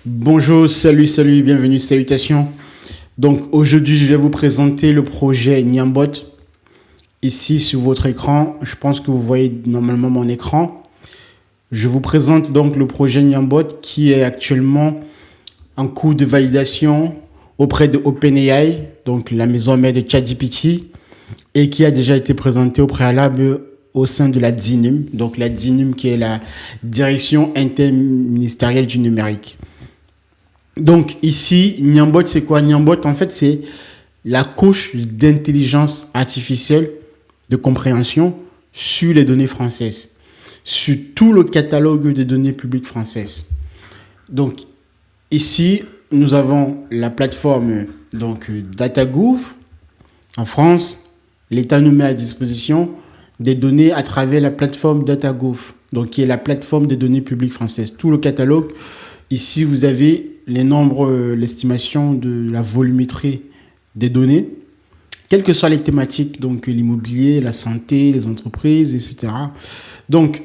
Bonjour, salut, bienvenue, salutations. Donc aujourd'hui, je vais vous présenter le projet Niambot. Ici sur votre écran, je pense que vous voyez normalement mon écran. Je vous présente donc le projet Niambot qui est actuellement en cours de validation auprès de OpenAI, donc la maison mère de ChatGPT, et qui a déjà été présenté au préalable au sein de la DINUM, donc la DINUM qui est la Direction interministérielle du numérique. Donc ici, Niambot, c'est quoi? Niambot, en fait, c'est la couche d'intelligence artificielle de compréhension sur les données françaises, sur tout le catalogue des données publiques françaises. Donc ici, nous avons la plateforme donc DataGouv. En France, l'État nous met à disposition des données à travers la plateforme DataGouv, donc qui est la plateforme des données publiques françaises. Tout le catalogue. Ici, vous avez les nombres, l'estimation de la volumétrie des données, quelles que soient les thématiques, donc l'immobilier, la santé, les entreprises, etc. Donc,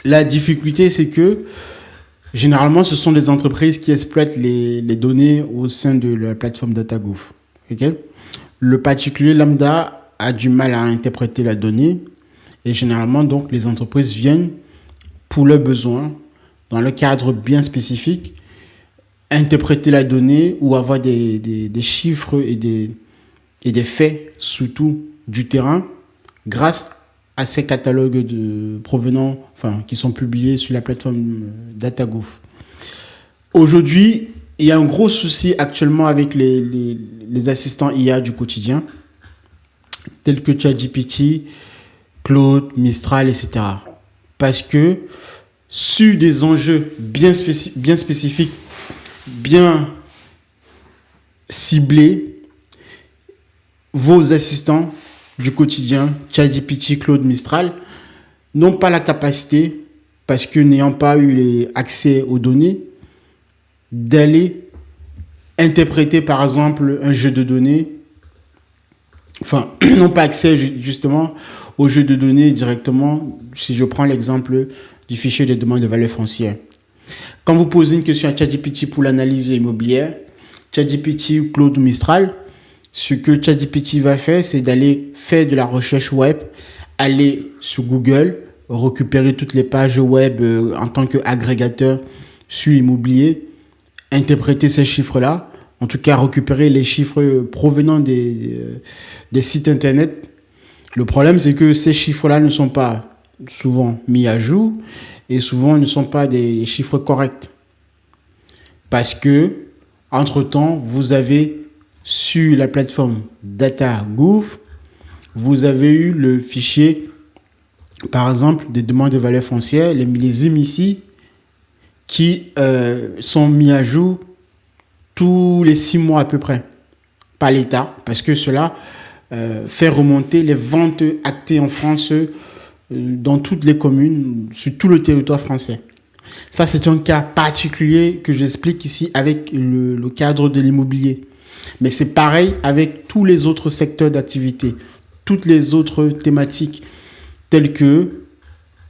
la difficulté, c'est que généralement, ce sont des entreprises qui exploitent les données au sein de la plateforme DataGouv. Okay? Le particulier lambda a du mal à interpréter la donnée et généralement, donc, les entreprises viennent pour leurs besoins, dans le cadre bien spécifique, interpréter la donnée ou avoir des chiffres et des faits, surtout du terrain, grâce à ces catalogues qui sont publiés sur la plateforme DataGouv. Aujourd'hui, il y a un gros souci actuellement avec les assistants IA du quotidien, tels que ChatGPT, Claude, Mistral, etc. Parce que sur des enjeux bien spécifiques, bien ciblés, vos assistants du quotidien, ChatGPT, Claude, Mistral, n'ont pas la capacité, parce que n'ayant pas eu accès aux données, d'aller interpréter par exemple un jeu de données, n'ont pas accès justement au jeu de données directement, si je prends l'exemple du fichier de demande de valeur foncière. Quand vous posez une question à ChatGPT pour l'analyse immobilière, ChatGPT, Claude ou Mistral, ce que ChatGPT va faire, c'est d'aller faire de la recherche web, aller sur Google, récupérer toutes les pages web en tant qu'agrégateur sur l'immobilier, interpréter ces chiffres-là, en tout cas récupérer les chiffres provenant des sites internet. Le problème, c'est que ces chiffres-là ne sont pas souvent mis à jour et souvent ne sont pas des chiffres corrects. Parce que, entre-temps, vous avez sur la plateforme DataGouv, vous avez eu le fichier, par exemple, des demandes de valeur foncière, les millésimes ici, qui sont mis à jour tous les 6 mois à peu près, par l'État, parce que cela fait remonter les ventes actées en France dans toutes les communes, sur tout le territoire français. Ça, c'est un cas particulier que j'explique ici avec le cadre de l'immobilier. Mais c'est pareil avec tous les autres secteurs d'activité, toutes les autres thématiques, telles que,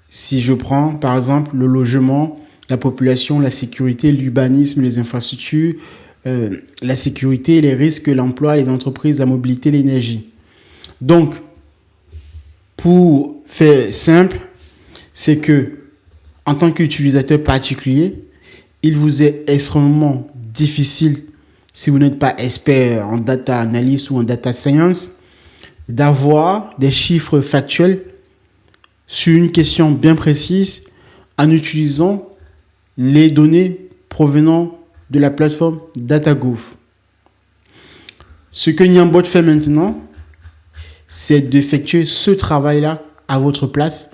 si je prends par exemple le logement, la population, la sécurité, l'urbanisme, les infrastructures, la sécurité, les risques, l'emploi, les entreprises, la mobilité, l'énergie. Donc, pour faire simple, c'est que, en tant qu'utilisateur particulier, il vous est extrêmement difficile, si vous n'êtes pas expert en data analyst ou en data science, d'avoir des chiffres factuels sur une question bien précise en utilisant les données provenant de la plateforme DataGouv. Ce que Niambot fait maintenant, c'est d'effectuer ce travail-là à votre place,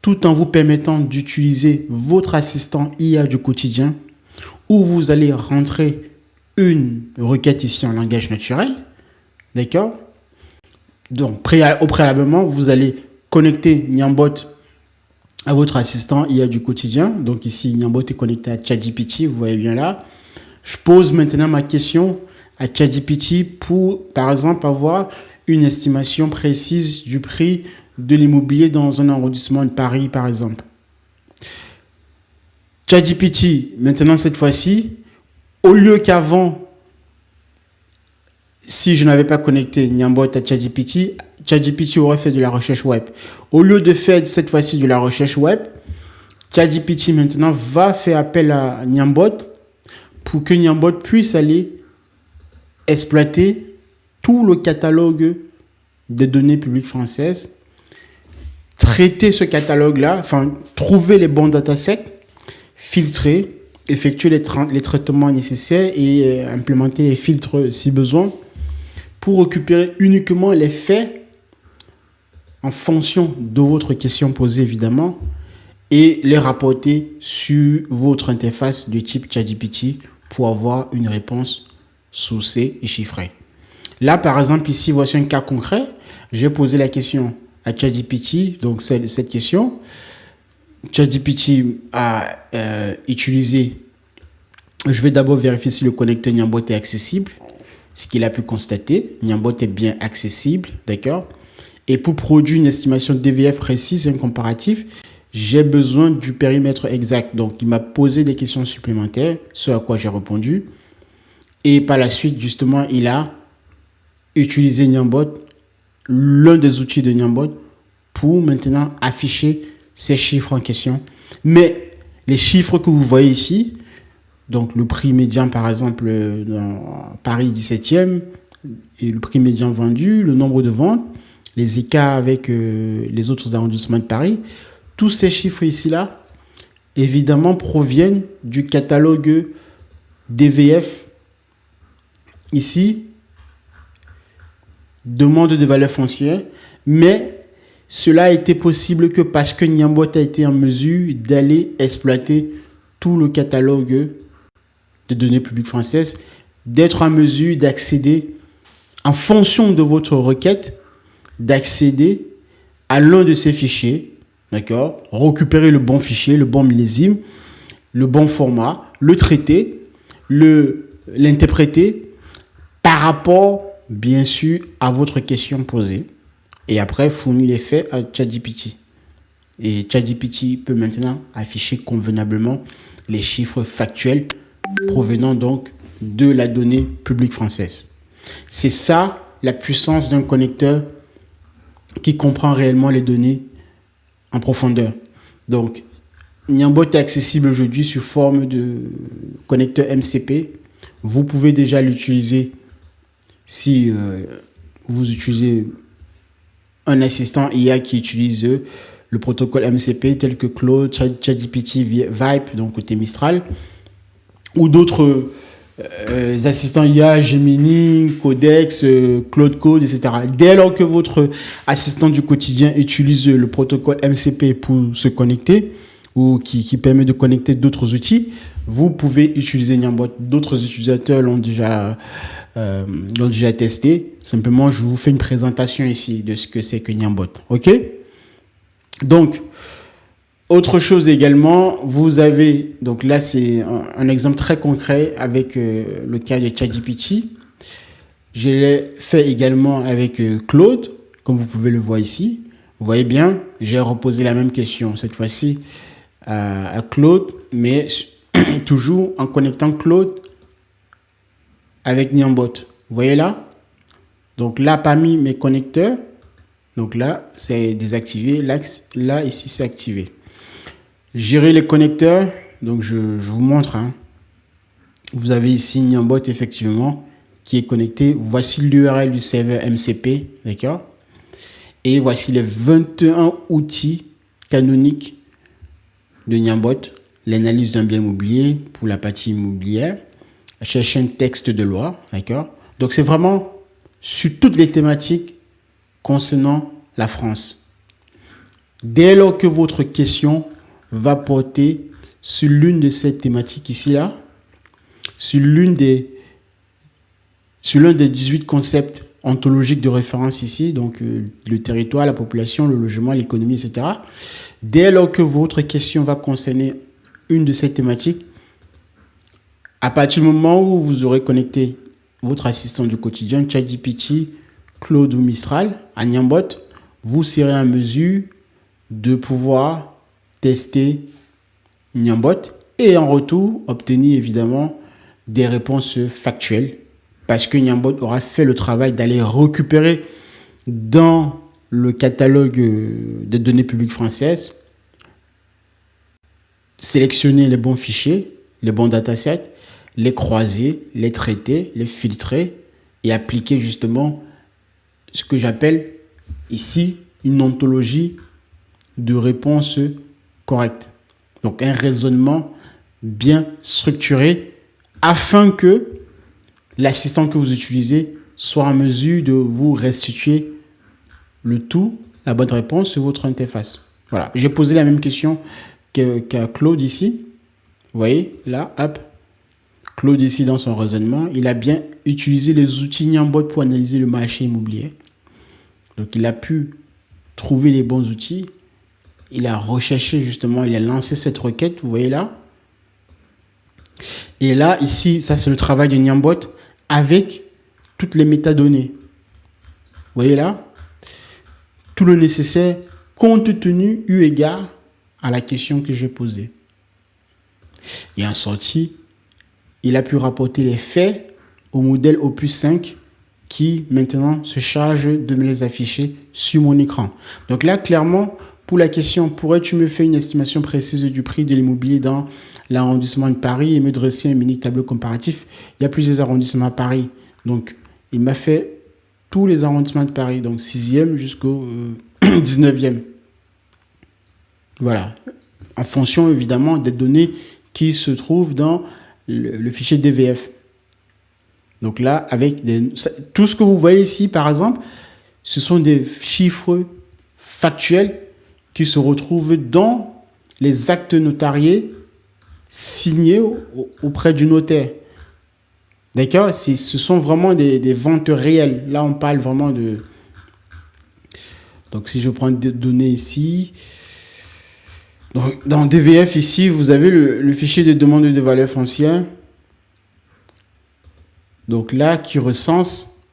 tout en vous permettant d'utiliser votre assistant IA du quotidien, où vous allez rentrer une requête ici en langage naturel, d'accord? Donc, préalablement, vous allez connecter Niambot à votre assistant IA du quotidien. Donc ici, Niambot est connecté à ChatGPT, vous voyez bien là. Je pose maintenant ma question à ChatGPT pour, par exemple, avoir une estimation précise du prix de l'immobilier dans un arrondissement de Paris, par exemple. ChatGPT, maintenant cette fois-ci, au lieu qu'avant, si je n'avais pas connecté Niambot à ChatGPT, ChatGPT aurait fait de la recherche web. Au lieu de faire cette fois-ci de la recherche web, ChatGPT maintenant va faire appel à Niambot pour que Niambot puisse aller exploiter tout le catalogue des données publiques françaises, traiter ce catalogue-là, enfin trouver les bons datasets, filtrer, effectuer les traitements nécessaires et implémenter les filtres si besoin pour récupérer uniquement les faits en fonction de votre question posée évidemment et les rapporter sur votre interface de type ChatGPT pour avoir une réponse sourcée et chiffrée. Là, par exemple, ici, voici un cas concret. J'ai posé la question à ChatGPT, donc cette question. ChatGPT a utilisé, je vais d'abord vérifier si le connecteur Niambot est accessible, ce qu'il a pu constater. Niambot est bien accessible, d'accord. Et pour produire une estimation de DVF précise et un comparatif, j'ai besoin du périmètre exact. Donc, il m'a posé des questions supplémentaires, ce à quoi j'ai répondu. Et par la suite, justement, il a utilisé Niambot, l'un des outils de Niambot, pour maintenant afficher ces chiffres en question. Mais les chiffres que vous voyez ici, donc le prix médian par exemple dans Paris 17e, et le prix médian vendu, le nombre de ventes, les écarts avec les autres arrondissements de Paris, tous ces chiffres ici-là, évidemment, proviennent du catalogue DVF. Ici, demande de valeur foncière, mais cela a été possible que parce que Niambot a été en mesure d'aller exploiter tout le catalogue de données publiques françaises, d'être en mesure d'accéder, en fonction de votre requête, d'accéder à l'un de ces fichiers, d'accord, récupérer le bon fichier, le bon millésime, le bon format, le traiter, l'interpréter par rapport, bien sûr, à votre question posée. Et après, fournir les faits à ChatGPT. Et ChatGPT peut maintenant afficher convenablement les chiffres factuels provenant donc de la donnée publique française. C'est ça la puissance d'un connecteur qui comprend réellement les données en profondeur. Donc, Niambot est accessible aujourd'hui sous forme de connecteur MCP. Vous pouvez déjà l'utiliser si vous utilisez un assistant IA qui utilise le protocole MCP tel que Claude, ChatGPT, Vibe, donc côté Mistral, ou d'autres assistants IA, Gemini, Codex, Claude Code, etc. Dès lors que votre assistant du quotidien utilise le protocole MCP pour se connecter, ou qui permet de connecter d'autres outils, vous pouvez utiliser Niambot. D'autres utilisateurs l'ont déjà testé. Simplement, je vous fais une présentation ici de ce que c'est que Niambot. OK? Donc, autre chose également, vous avez, donc là c'est un exemple très concret avec le cas de ChatGPT. Je l'ai fait également avec Claude, comme vous pouvez le voir ici. Vous voyez bien, j'ai reposé la même question, cette fois-ci à Claude, mais toujours en connectant Claude avec Niambot. Vous voyez là? Donc là, parmi mes connecteurs, donc là, c'est désactivé. Là ici, c'est activé. Gérer les connecteurs, donc je vous montre. Vous avez ici Niambot, effectivement, qui est connecté. Voici l'URL du serveur MCP, d'accord? Et voici les 21 outils canoniques de Niambot. L'analyse d'un bien immobilier pour la partie immobilière. Chercher un texte de loi, d'accord? Donc c'est vraiment sur toutes les thématiques concernant la France. Dès lors que votre question va porter sur l'une de ces thématiques ici-là, sur l'un des 18 concepts ontologiques de référence ici, donc le territoire, la population, le logement, l'économie, etc. Dès lors que votre question va concerner une de ces thématiques, à partir du moment où vous aurez connecté votre assistant du quotidien, ChatGPT, Claude ou Mistral, à Niambot, vous serez en mesure de pouvoir tester Niambot et en retour, obtenir évidemment des réponses factuelles parce que Niambot aura fait le travail d'aller récupérer dans le catalogue des données publiques françaises, sélectionner les bons fichiers, les bons datasets, les croiser, les traiter, les filtrer et appliquer justement ce que j'appelle ici une ontologie de réponse correcte. Donc un raisonnement bien structuré afin que l'assistant que vous utilisez soit en mesure de vous restituer le tout, la bonne réponse sur votre interface. Voilà, j'ai posé la même question qu'à Claude ici. Vous voyez, là, hop. Claude ici dans son raisonnement, il a bien utilisé les outils Niambot pour analyser le marché immobilier. Donc il a pu trouver les bons outils. Il a recherché justement, il a lancé cette requête, vous voyez là. Et là, ici, ça c'est le travail de Niambot avec toutes les métadonnées. Vous voyez là, tout le nécessaire compte tenu eu égard à la question que j'ai posée. Et en sortie, il a pu rapporter les faits au modèle Opus 5 qui maintenant se charge de me les afficher sur mon écran. Donc là, clairement, pour la question, pourrais-tu me faire une estimation précise du prix de l'immobilier dans l'arrondissement de Paris et me dresser un mini tableau comparatif? Il y a plusieurs arrondissements à Paris. Donc, il m'a fait tous les arrondissements de Paris, donc 6e jusqu'au 19e. Voilà. En fonction, évidemment, des données qui se trouvent dans le fichier DVF. Donc là, avec tout ce que vous voyez ici, par exemple, ce sont des chiffres factuels qui se retrouvent dans les actes notariés signés auprès du notaire. D'accord? Ce sont vraiment des ventes réelles. Là, on parle vraiment de... Donc, si je prends des données ici... Donc, dans DVF, ici, vous avez le fichier de demande de valeur foncière. Donc là, qui recense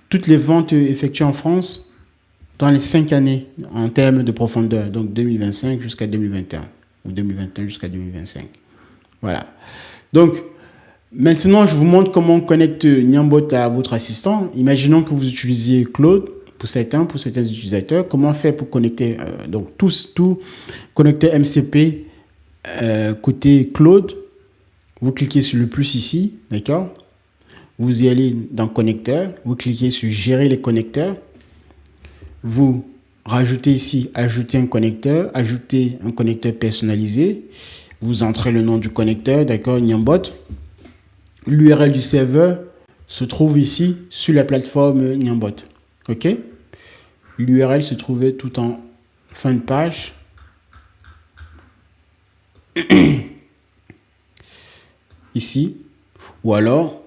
toutes les ventes effectuées en France dans les 5 années en termes de profondeur. Donc 2025 jusqu'à 2021 ou 2021 jusqu'à 2025. Voilà. Donc, maintenant, je vous montre comment on connecte Niambot à votre assistant. Imaginons que vous utilisiez Claude pour certains utilisateurs. Comment faire pour connecter donc tout connecteur MCP côté Claude. Vous cliquez sur le plus ici, d'accord? Vous y allez dans connecteur, vous cliquez sur gérer les connecteurs. Vous rajoutez ici ajouter un connecteur personnalisé. Vous entrez le nom du connecteur, d'accord, Niambot. L'URL du serveur se trouve ici sur la plateforme Niambot. OK? L'URL se trouvait tout en fin de page. Ici, ou alors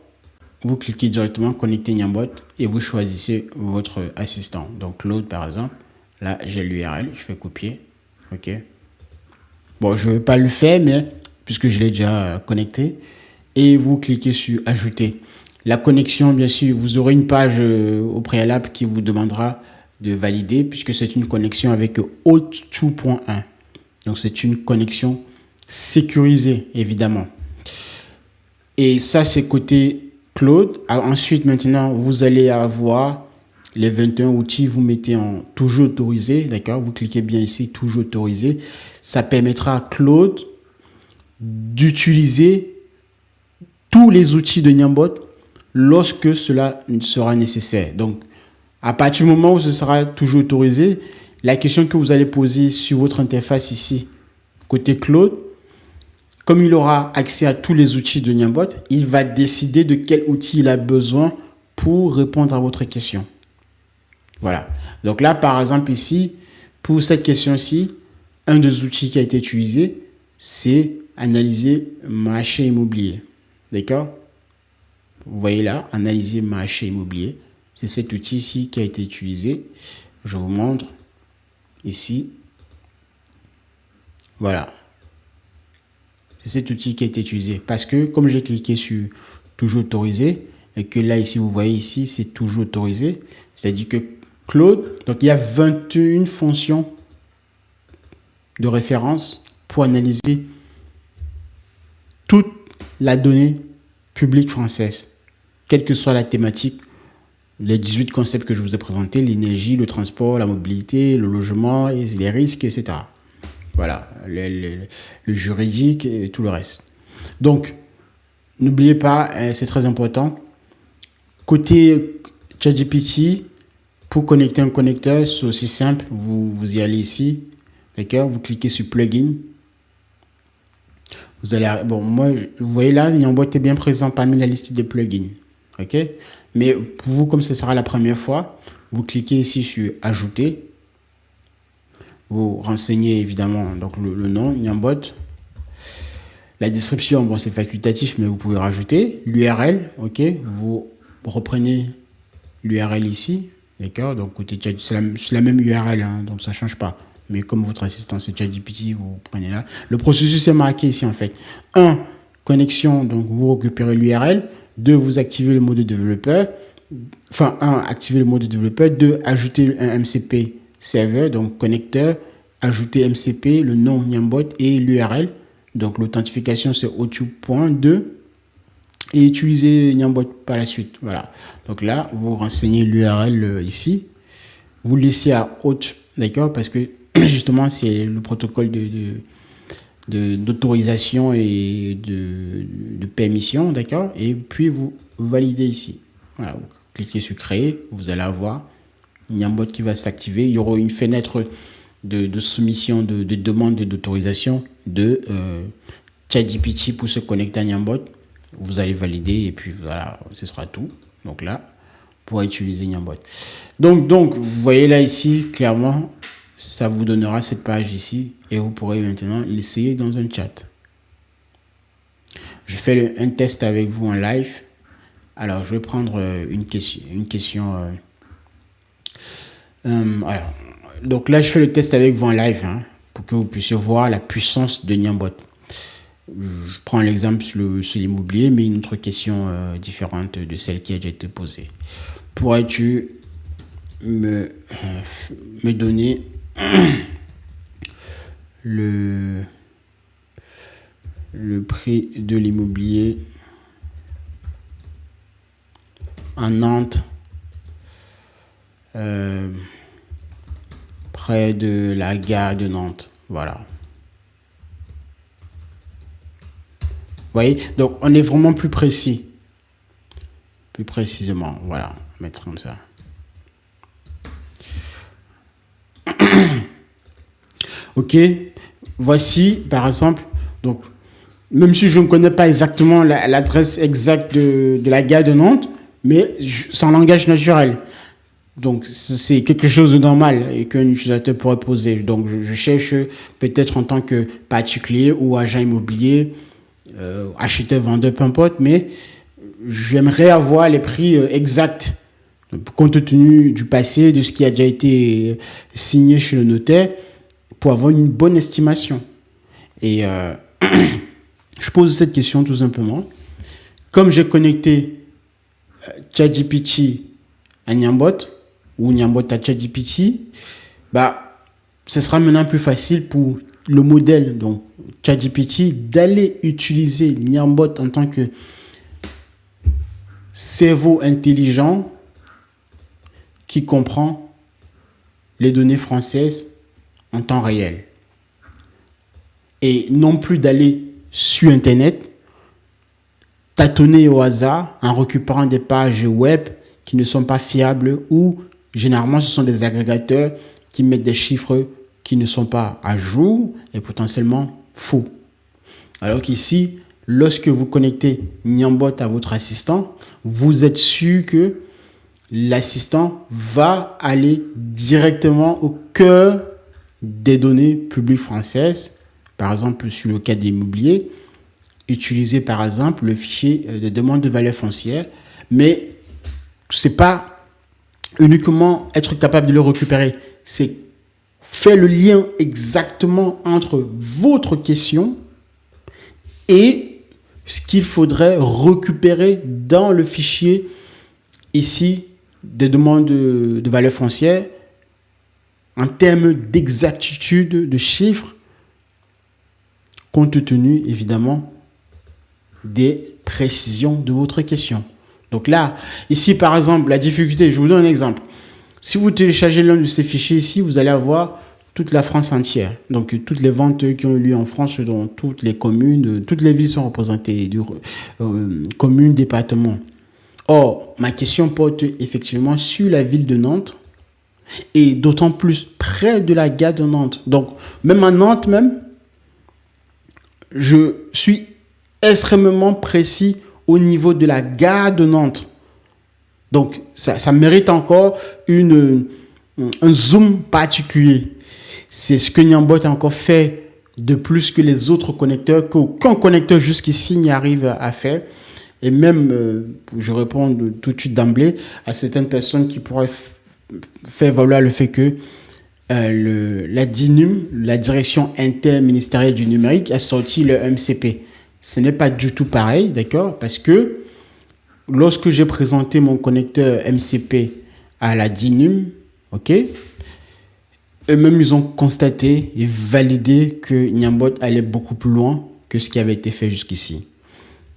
vous cliquez directement connecter Niambot et vous choisissez votre assistant. Donc Claude par exemple, là j'ai l'URL, je fais copier. OK. Bon, je ne vais pas le faire, mais puisque je l'ai déjà connecté, et vous cliquez sur ajouter. La connexion, bien sûr, vous aurez une page au préalable qui vous demandera de valider puisque c'est une connexion avec Auth 2.1. Donc c'est une connexion sécurisée évidemment. Et ça, c'est côté Claude. Ensuite, maintenant, vous allez avoir les 21 outils. Vous mettez en toujours autorisé. D'accord? Vous cliquez bien ici, toujours autorisé. Ça permettra à Claude d'utiliser tous les outils de Niambot lorsque cela sera nécessaire. Donc, à partir du moment où ce sera toujours autorisé, la question que vous allez poser sur votre interface ici, côté Claude, comme il aura accès à tous les outils de Niambot, il va décider de quel outil il a besoin pour répondre à votre question. Voilà. Donc là, par exemple, ici, pour cette question-ci, un des outils qui a été utilisé, c'est analyser marché immobilier. D'accord? Vous voyez là, analyser marché immobilier. C'est cet outil ici qui a été utilisé. Je vous montre ici. Voilà. C'est cet outil qui a été utilisé. Parce que comme j'ai cliqué sur toujours autorisé, et que là, ici, vous voyez ici, c'est toujours autorisé. C'est-à-dire que Claude, donc il y a 21 fonctions de référence pour analyser toute la donnée publique française, quelle que soit la thématique, les 18 concepts que je vous ai présentés, l'énergie, le transport, la mobilité, le logement, les risques, etc. Voilà, le juridique et tout le reste. Donc, n'oubliez pas, c'est très important. Côté ChatGPT, pour connecter un connecteur, c'est aussi simple. Vous y allez ici, d'accord? Vous cliquez sur Plugin. Vous allez, bon, moi, vous voyez là, Niambot est bien présent parmi la liste des plugins, ok? Mais pour vous, comme ce sera la première fois, vous cliquez ici sur Ajouter. Vous renseignez évidemment donc le nom, Niambot. La description, bon, c'est facultatif, mais vous pouvez rajouter. L'URL, ok? Vous reprenez l'URL ici, d'accord? Donc, côté chat, c'est la même URL, hein, donc ça ne change pas. Mais comme votre assistant, c'est ChatGPT, vous prenez là. Le processus est marqué ici, en fait. 1, connexion, donc vous récupérez l'URL. 2, vous activez le mode de développeur. Enfin, 1, activer le mode de développeur. 2, ajouter un MCP serveur, donc connecteur. Ajouter MCP, le nom Niambot et l'URL. Donc, l'authentification, c'est O2.2. Et utiliser Niambot par la suite. Voilà. Donc là, vous renseignez l'URL ici. Vous laissez à haute, d'accord? Parce que justement, c'est le protocole d'autorisation et de permission, d'accord? Et puis, vous validez ici. Voilà, vous cliquez sur Créer, vous allez avoir Niambot qui va s'activer. Il y aura une fenêtre de soumission de demande d'autorisation de ChatGPT pour se connecter à Niambot. Vous allez valider et puis voilà, ce sera tout. Donc là, pour utiliser Niambot. Donc, vous voyez là ici, clairement, ça vous donnera cette page ici et vous pourrez maintenant l'essayer dans un chat. Je fais un test avec vous en live. Alors, je vais prendre une question. Alors, donc là, je fais le test avec vous en live pour que vous puissiez voir la puissance de Niambot. Je prends l'exemple sur l'immobilier, mais une autre question différente de celle qui a déjà été posée. Pourrais-tu me donner le prix de l'immobilier à Nantes, près de la gare de Nantes? Voilà. Vous voyez, donc on est vraiment plus précis. Plus précisément, voilà, mettre comme ça. Ok, voici par exemple, donc même si je ne connais pas exactement l'adresse exacte de la gare de Nantes, mais c'est en langage naturel. Donc c'est quelque chose de normal et qu'un utilisateur pourrait poser. Donc je cherche peut-être en tant que particulier ou agent immobilier, acheteur, vendeur, peu importe, mais j'aimerais avoir les prix exacts compte tenu du passé, de ce qui a déjà été signé chez le notaire, pour avoir une bonne estimation. Et je pose cette question tout simplement. Comme j'ai connecté ChatGPT à Niambot, ou Niambot à ChatGPT, ce sera maintenant plus facile pour le modèle, donc ChatGPT, d'aller utiliser Niambot en tant que cerveau intelligent qui comprend les données françaises en temps réel. Et non plus d'aller sur Internet, tâtonner au hasard en récupérant des pages web qui ne sont pas fiables ou généralement ce sont des agrégateurs qui mettent des chiffres qui ne sont pas à jour et potentiellement faux. Alors qu'ici, lorsque vous connectez Niambot à votre assistant, vous êtes sûr que l'assistant va aller directement au cœur des données publiques françaises, par exemple sur le cas de l'immobilier, utiliser par exemple le fichier de demande de valeur foncière, mais c'est pas uniquement être capable de le récupérer, c'est faire le lien exactement entre votre question et ce qu'il faudrait récupérer dans le fichier ici des demandes de valeur foncière en termes d'exactitude de chiffres, compte tenu évidemment des précisions de votre question. Donc là, ici par exemple, la difficulté, je vous donne un exemple. Si vous téléchargez l'un de ces fichiers ici, vous allez avoir toute la France entière. Donc toutes les ventes qui ont eu lieu en France dans toutes les communes, toutes les villes sont représentées, communes, départements. Or, ma question porte effectivement sur la ville de Nantes et d'autant plus près de la gare de Nantes. Donc même à Nantes même, je suis extrêmement précis au niveau de la gare de Nantes. Donc, ça mérite encore un zoom particulier. C'est ce que Niambot a encore fait de plus que les autres connecteurs, qu'aucun connecteur jusqu'ici n'y arrive à faire. Et même, je réponds tout de suite d'emblée à certaines personnes qui pourraient faire valoir le fait que la DINUM, la direction interministérielle du numérique, a sorti le MCP. Ce n'est pas du tout pareil, d'accord? Parce que lorsque j'ai présenté mon connecteur MCP à la DINUM, ok, eux-mêmes, ils ont constaté et validé que Niambot allait beaucoup plus loin que ce qui avait été fait jusqu'ici.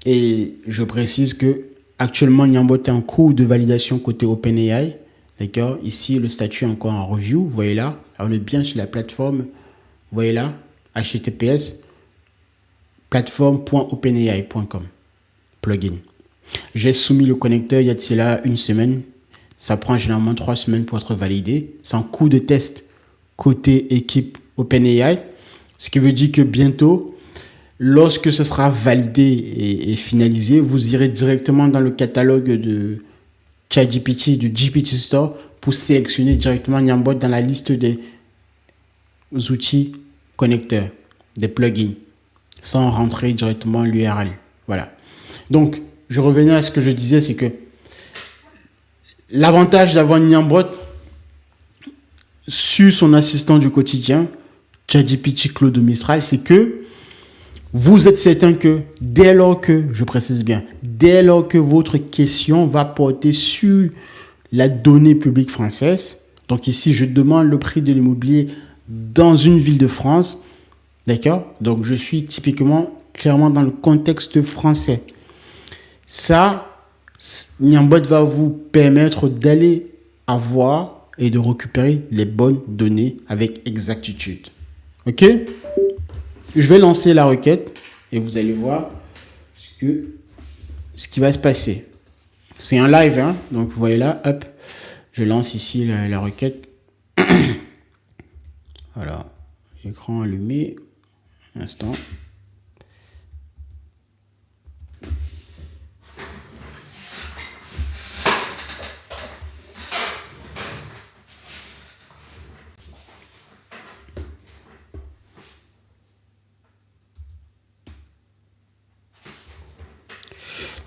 Et je précise que actuellement, Niambot est en cours de validation côté OpenAI. D'accord? Ici, le statut est encore en review. Vous voyez là. Alors, on est bien sur la plateforme. Vous voyez là. HTTPS plateforme.openai.com plugin. J'ai soumis le connecteur il y a de cela une semaine. Ça prend généralement 3 semaines pour être validé. C'est en cours de test côté équipe OpenAI. Ce qui veut dire que bientôt, lorsque ce sera validé et finalisé, vous irez directement dans le catalogue de ChatGPT, du GPT Store, pour sélectionner directement Niambot dans la liste des outils connecteurs, des plugins, sans rentrer directement l'URL. Voilà. Donc, je revenais à ce que je disais, c'est que l'avantage d'avoir Niambot sur son assistant du quotidien, ChatGPT Claude Mistral, c'est que vous êtes certain que dès lors que, je précise bien, dès lors que votre question va porter sur la donnée publique française, donc ici je demande le prix de l'immobilier dans une ville de France, d'accord? Donc je suis typiquement, clairement dans le contexte français. Ça, Niambot va vous permettre d'aller avoir et de récupérer les bonnes données avec exactitude. Ok? Je vais lancer la requête et vous allez voir ce qui va se passer. C'est un live, hein? Donc vous voyez là, hop, je lance ici la requête. Voilà, écran allumé, instant.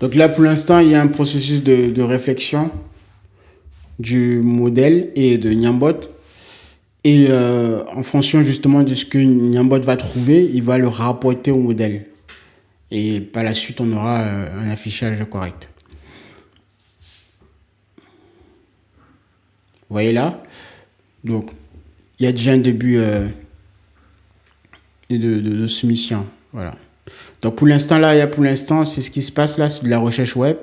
Donc là, pour l'instant, il y a un processus de réflexion du modèle et de Niambot. Et en fonction justement de ce que Niambot va trouver, il va le rapporter au modèle. Et par la suite, on aura un affichage correct. Vous voyez là? Donc, il y a déjà un début de soumission. Voilà. Donc pour l'instant là, pour l'instant, c'est ce qui se passe là, c'est de la recherche web.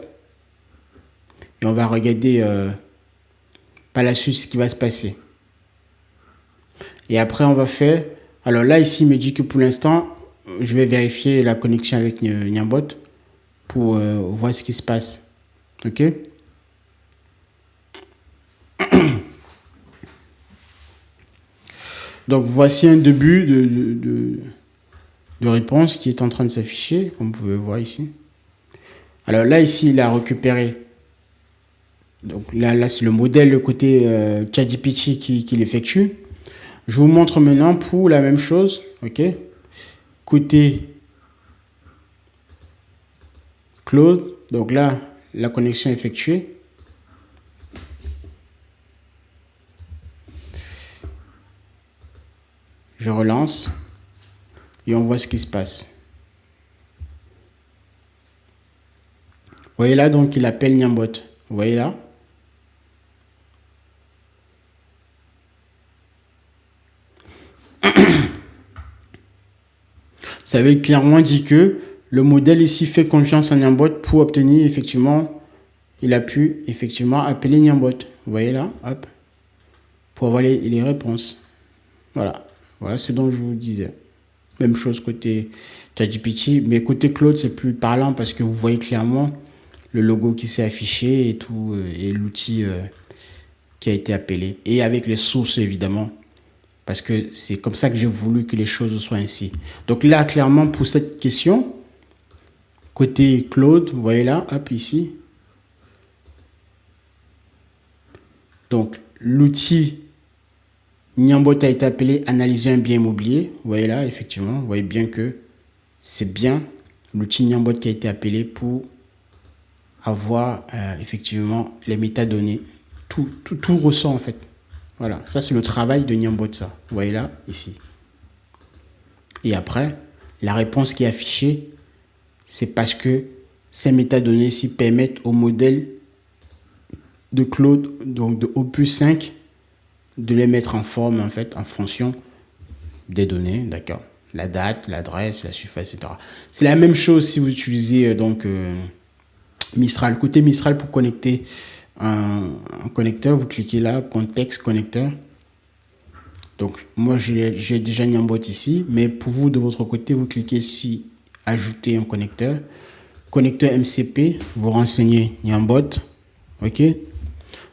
Et on va regarder par la suite ce qui va se passer. Et après on va faire, alors là ici il me dit que pour l'instant, je vais vérifier la connexion avec Niambot pour voir ce qui se passe. Ok? Donc voici un début de réponse qui est en train de s'afficher, comme vous pouvez voir ici. Alors là, ici, il a récupéré. Donc là c'est le modèle, le côté ChatGPT qui l'effectue. Je vous montre maintenant pour la même chose. Ok. Côté Claude. Donc là, la connexion est effectuée. Je relance. Et on voit ce qui se passe. Vous voyez là, donc il appelle Niambot. Vous voyez là? Ça veut clairement dire que Le modèle ici fait confiance à Niambot pour obtenir effectivement, il a pu effectivement appeler Niambot. Vous voyez là, hop, pour avoir les réponses. Voilà, voilà ce dont je vous disais. Même chose côté ChatGPT, mais côté Claude, c'est plus parlant parce que vous voyez clairement le logo qui s'est affiché et tout, et l'outil qui a été appelé. Et avec les sources, évidemment, parce que c'est comme ça que j'ai voulu que les choses soient ainsi. Donc là, clairement, pour cette question, côté Claude, vous voyez là, hop, ici. Donc, l'outil Niambot a été appelé analyser un bien immobilier. Vous voyez là, effectivement, vous voyez bien que c'est bien l'outil Niambot qui a été appelé pour avoir effectivement les métadonnées. Tout ressort en fait. Voilà, ça c'est le travail de Niambot, ça. Vous voyez là, ici. Et après, la réponse qui est affichée, c'est parce que ces métadonnées ici permettent au modèle de Claude, donc de Opus 5, de les mettre en forme en fait, en fonction des données, d'accord. La date, l'adresse, la surface, etc. C'est la même chose si vous utilisez donc Mistral. Côté Mistral, pour connecter un connecteur, vous cliquez là, contexte connecteur. Donc moi j'ai déjà Niambot ici, mais pour vous de votre côté, vous cliquez ici, ajouter un connecteur. Connecteur MCP, vous renseignez Niambot, ok.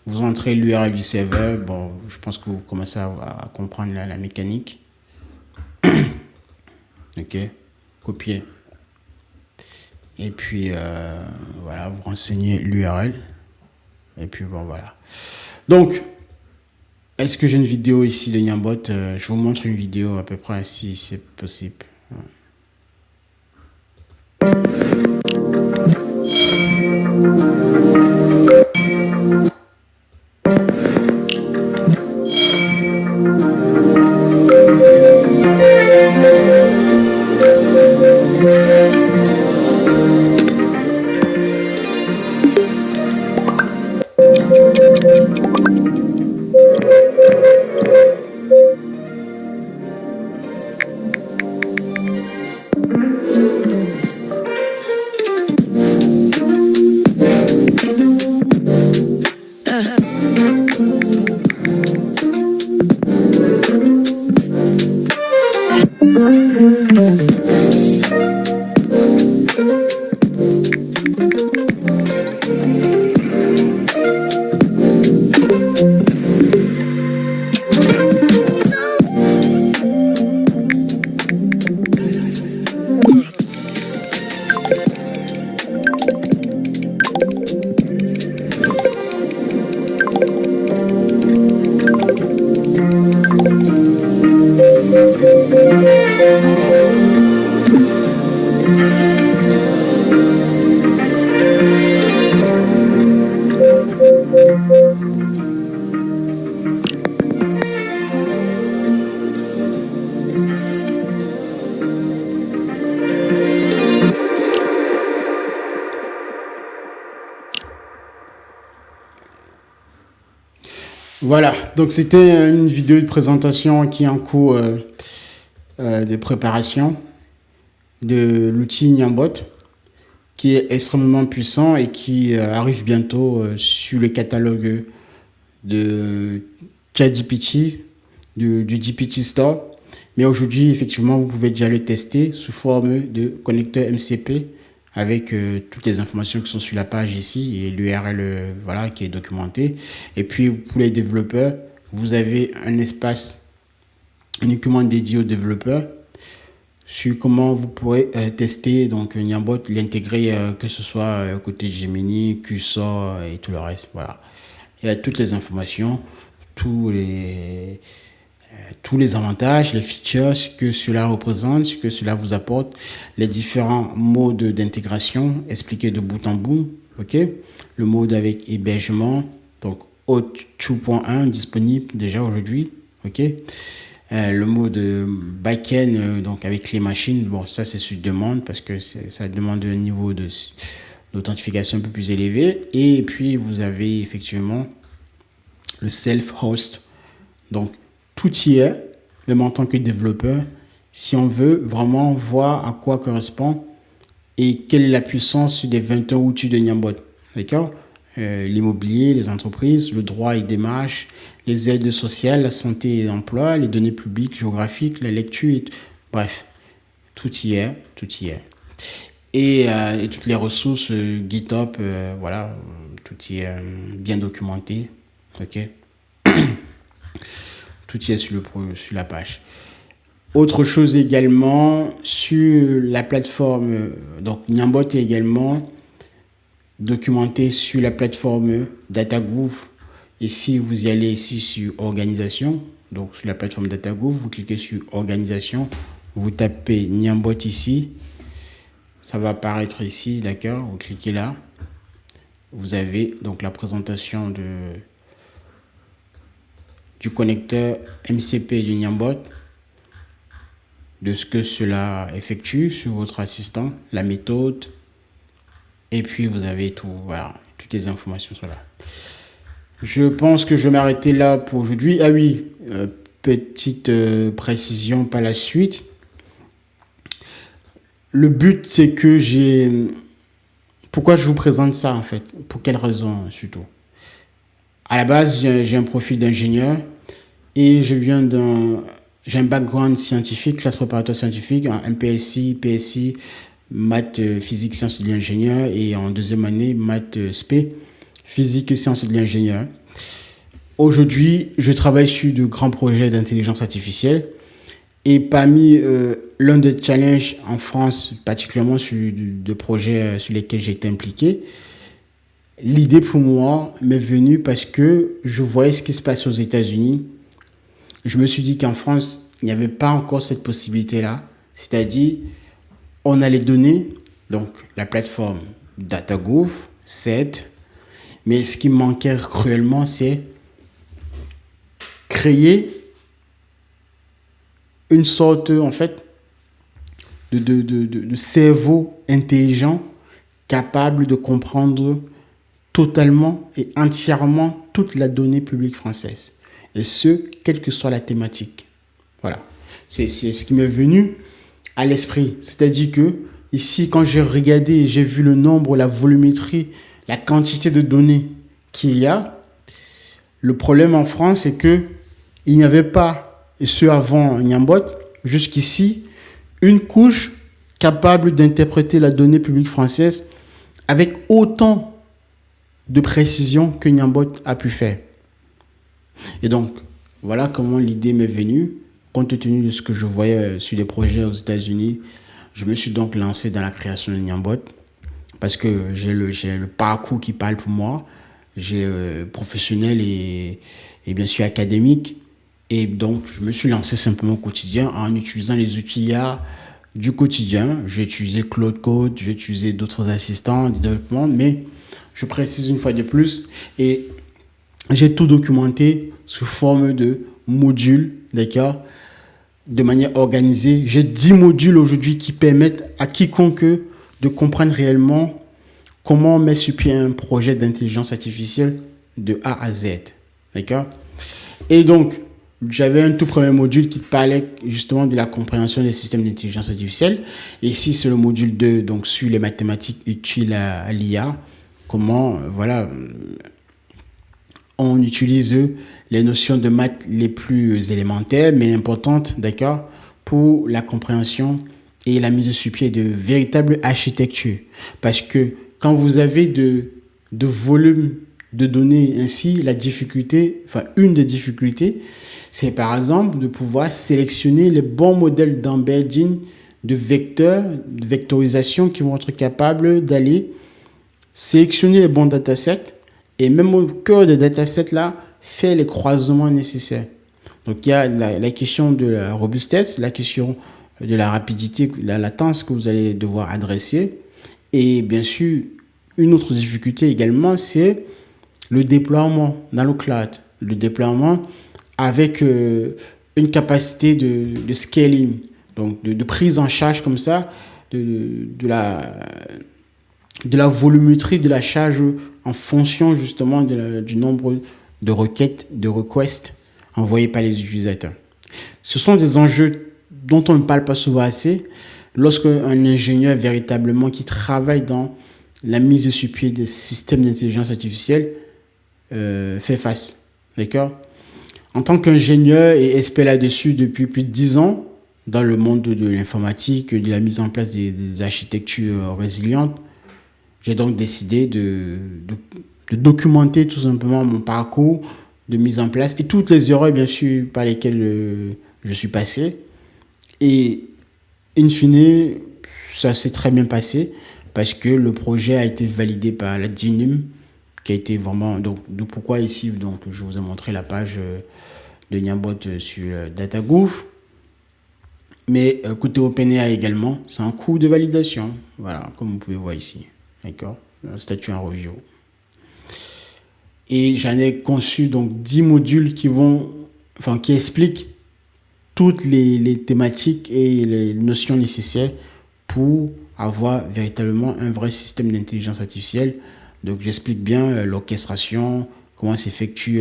Vous entrez l'URL du serveur. Bon, je pense que vous commencez à comprendre la mécanique. Ok, copier. Et puis, voilà, vous renseignez l'URL. Et puis, bon, voilà. Donc, est-ce que j'ai une vidéo ici de Niambot? Je vous montre une vidéo à peu près si c'est possible. Voilà, donc c'était une vidéo de présentation qui est en cours de préparation de l'outil Niambot, qui est extrêmement puissant et qui arrive bientôt sur le catalogue de ChatGPT, du GPT Store. Mais aujourd'hui, effectivement, vous pouvez déjà le tester sous forme de connecteur MCP avec toutes les informations qui sont sur la page ici et l'URL voilà, qui est documenté. Et puis, pour les développeurs, vous avez un espace uniquement dédié aux développeurs sur comment vous pourrez tester donc Niambot, l'intégrer que ce soit côté Gemini, Cursor et tout le reste. Voilà. Il y a toutes les informations, tous les avantages, les features, ce que cela représente, ce que cela vous apporte, les différents modes d'intégration expliqués de bout en bout. Ok, le mode avec hébergement, donc Auth 2.1 disponible déjà aujourd'hui. Ok, le mode back-end, donc avec les machines, bon ça c'est sur demande parce que ça demande un niveau d'authentification un peu plus élevé. Et puis vous avez effectivement le self-host, donc tout y est, même en tant que développeur, si on veut vraiment voir à quoi correspond et quelle est la puissance des 21 outils de Niambot. D'accord? L'immobilier, les entreprises, le droit et démarches, les aides sociales, la santé et l'emploi, les données publiques, géographiques, la lecture, bref, tout y est, tout y est. Et toutes les ressources GitHub, voilà, tout y est bien documenté, ok. Tout y est sur la page. Autre chose également, sur la plateforme, donc Niambot est également documenté sur la plateforme DataGouv. Et si vous y allez ici sur organisation, donc sur la plateforme DataGouv, vous cliquez sur organisation, vous tapez Niambot ici, ça va apparaître ici, d'accord, vous cliquez là, vous avez donc la présentation du connecteur MCP du Niambot, de ce que cela effectue sur votre assistant, la méthode, et puis vous avez tout, voilà, toutes les informations sont là. Je pense que je vais m'arrêter là pour aujourd'hui. Ah oui, petite précision par la suite. Le but, c'est que pourquoi je vous présente ça en fait? Pour quelle raison surtout? À la base, j'ai un profil d'ingénieur et j'ai un background scientifique, classe préparatoire scientifique, en MPSI, PSI, maths, physique, sciences de l'ingénieur, et en deuxième année, maths SP, physique et sciences de l'ingénieur. Aujourd'hui, je travaille sur de grands projets d'intelligence artificielle, et parmi l'un des challenges en France, particulièrement sur de projets sur lesquels j'ai été impliqué, l'idée pour moi m'est venue parce que je voyais ce qui se passe aux États-Unis. Je me suis dit qu'en France, il n'y avait pas encore cette possibilité-là. C'est-à-dire, on a les données, donc la plateforme DataGouv, CED, mais ce qui me manquait cruellement, c'est créer une sorte, en fait, de cerveau intelligent capable de comprendre totalement et entièrement toute la donnée publique française. Et ce, quelle que soit la thématique. Voilà. C'est ce qui m'est venu à l'esprit. C'est-à-dire que ici, quand j'ai regardé, j'ai vu le nombre, la volumétrie, la quantité de données qu'il y a. Le problème en France, c'est que il n'y avait pas, et ce avant Niambot, jusqu'ici, une couche capable d'interpréter la donnée publique française avec autant de précision que Niambot a pu faire. Et donc, voilà comment l'idée m'est venue. Compte tenu de ce que je voyais sur des projets aux États-Unis, je me suis donc lancé dans la création de Niambot parce que j'ai le parcours qui parle pour moi. J'ai professionnel et bien sûr académique. Et donc, je me suis lancé simplement au quotidien en utilisant les outils IA du quotidien. J'ai utilisé Claude Code, j'ai utilisé d'autres assistants de développement, mais je précise une fois de plus, et j'ai tout documenté sous forme de modules, d'accord, de manière organisée. J'ai 10 modules aujourd'hui qui permettent à quiconque de comprendre réellement comment on met sur pied un projet d'intelligence artificielle de A à Z, d'accord. Et donc, j'avais un tout premier module qui parlait justement de la compréhension des systèmes d'intelligence artificielle. Et ici, c'est le module 2, donc sur les mathématiques utiles à l'IA. Comment, voilà, on utilise les notions de maths les plus élémentaires, mais importantes, d'accord, pour la compréhension et la mise sur pied de véritables architectures. Parce que quand vous avez de volume de données ainsi, la difficulté, enfin une des difficultés, c'est par exemple de pouvoir sélectionner les bons modèles d'embedding, de vecteurs, de vectorisation qui vont être capables d'aller sélectionner les bons datasets et même au cœur des datasets là, faire les croisements nécessaires. Donc il y a la question de la robustesse, la question de la rapidité, la latence que vous allez devoir adresser. Et bien sûr, une autre difficulté également, c'est le déploiement dans le cloud. Le déploiement avec une capacité de scaling, donc de prise en charge comme ça, de la volumétrie de la charge en fonction justement du nombre de requêtes, de requests envoyés par les utilisateurs. Ce sont des enjeux dont on ne parle pas souvent assez, Lorsqu'un ingénieur véritablement qui travaille dans la mise sur pied des systèmes d'intelligence artificielle fait face. D'accord? En tant qu'ingénieur et expert là-dessus depuis plus de 10 ans, dans le monde de l'informatique, de la mise en place des architectures résilientes, j'ai donc décidé de documenter tout simplement mon parcours de mise en place et toutes les erreurs, bien sûr, par lesquelles je suis passé. Et in fine, ça s'est très bien passé parce que le projet a été validé par la DINUM, qui a été vraiment... Donc, pourquoi ici, donc, je vous ai montré la page de Niambot sur DataGouv. Mais côté OpenAI également, c'est en cours de validation. Voilà, comme vous pouvez voir ici. D'accord? Le statut en review. Et j'en ai conçu donc 10 modules qui expliquent toutes les thématiques et les notions nécessaires pour avoir véritablement un vrai système d'intelligence artificielle. Donc j'explique bien l'orchestration, comment s'effectue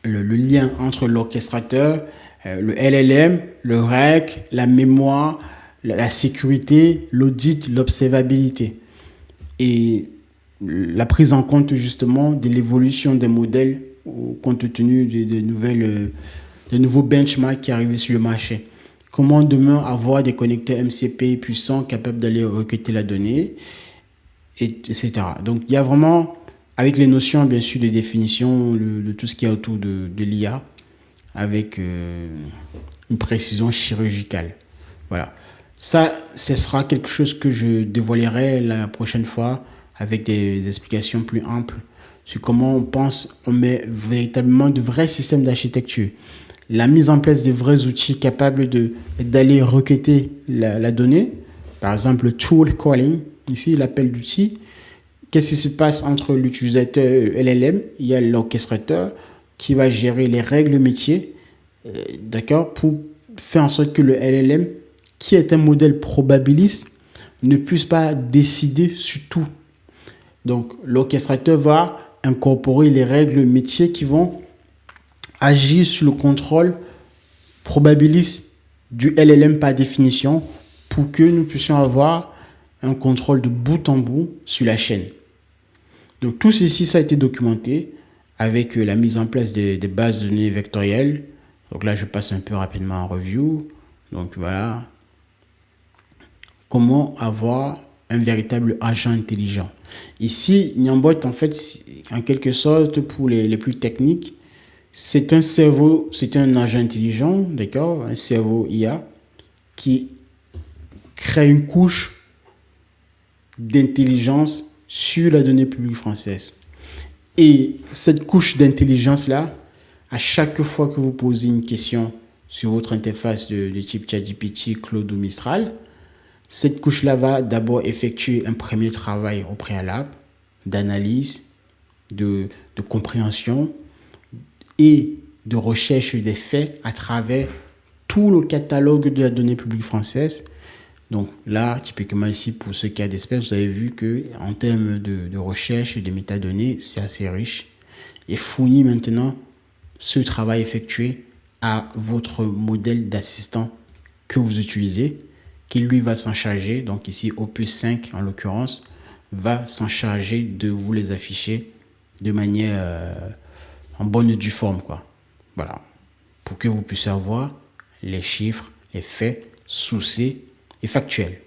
le lien entre l'orchestrateur, le LLM, le REC, la mémoire, la sécurité, l'audit, l'observabilité. Et la prise en compte justement de l'évolution des modèles compte tenu des nouveaux benchmarks qui arrivent sur le marché. Comment demain avoir des connecteurs MCP puissants capables d'aller requêter la donnée, etc. Donc il y a vraiment, avec les notions bien sûr de définition de tout ce qui est autour de l'IA, avec une précision chirurgicale. Voilà. Ça, ce sera quelque chose que je dévoilerai la prochaine fois avec des explications plus amples sur comment on met véritablement de vrais systèmes d'architecture. La mise en place de vrais outils capables d'aller requêter la donnée. Par exemple, le tool calling, ici l'appel d'outils. Qu'est-ce qui se passe entre l'utilisateur LLM? Il y a l'orchestrateur qui va gérer les règles métiers, d'accord, pour faire en sorte que le LLM, qui est un modèle probabiliste, ne puisse pas décider sur tout. Donc, l'orchestrateur va incorporer les règles métiers qui vont agir sur le contrôle probabiliste du LLM par définition pour que nous puissions avoir un contrôle de bout en bout sur la chaîne. Donc, tout ceci, ça a été documenté avec la mise en place des bases de données vectorielles. Donc là, je passe un peu rapidement en review. Donc voilà. Comment avoir un véritable agent intelligent. Ici, Niambot, en fait, en quelque sorte, pour les plus techniques, c'est un cerveau, c'est un agent intelligent, d'accord, un cerveau IA, qui crée une couche d'intelligence sur la donnée publique française. Et cette couche d'intelligence-là, à chaque fois que vous posez une question sur votre interface de type ChatGPT, Claude ou Mistral, cette couche-là va d'abord effectuer un premier travail au préalable d'analyse, de compréhension et de recherche des faits à travers tout le catalogue de la donnée publique française. Donc là, typiquement ici, pour ce cas d'espèce, vous avez vu qu'en termes de recherche et de métadonnées, c'est assez riche et fournit maintenant ce travail effectué à votre modèle d'assistant que vous utilisez, qui lui va s'en charger, donc ici Opus 5 en l'occurrence, va s'en charger de vous les afficher de manière en bonne et due forme, quoi. Voilà, pour que vous puissiez avoir les chiffres, les faits sourcés et factuels.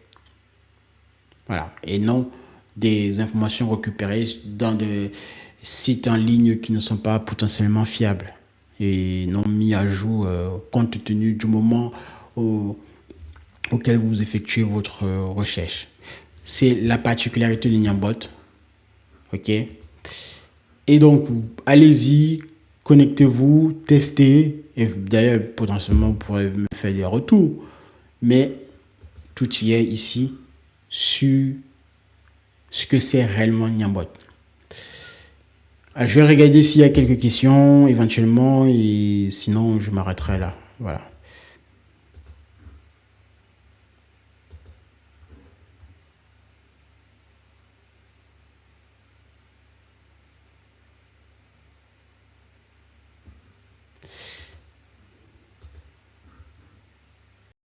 Voilà, et non des informations récupérées dans des sites en ligne qui ne sont pas potentiellement fiables et non mis à jour compte tenu du moment auquel vous effectuez votre recherche. C'est la particularité de Niambot. Ok. Et donc, allez-y, connectez-vous, testez. Et d'ailleurs, potentiellement, vous pourrez me faire des retours. Mais tout y est ici sur ce que c'est réellement Niambot. Alors, je vais regarder s'il y a quelques questions éventuellement. Et sinon, je m'arrêterai là. Voilà.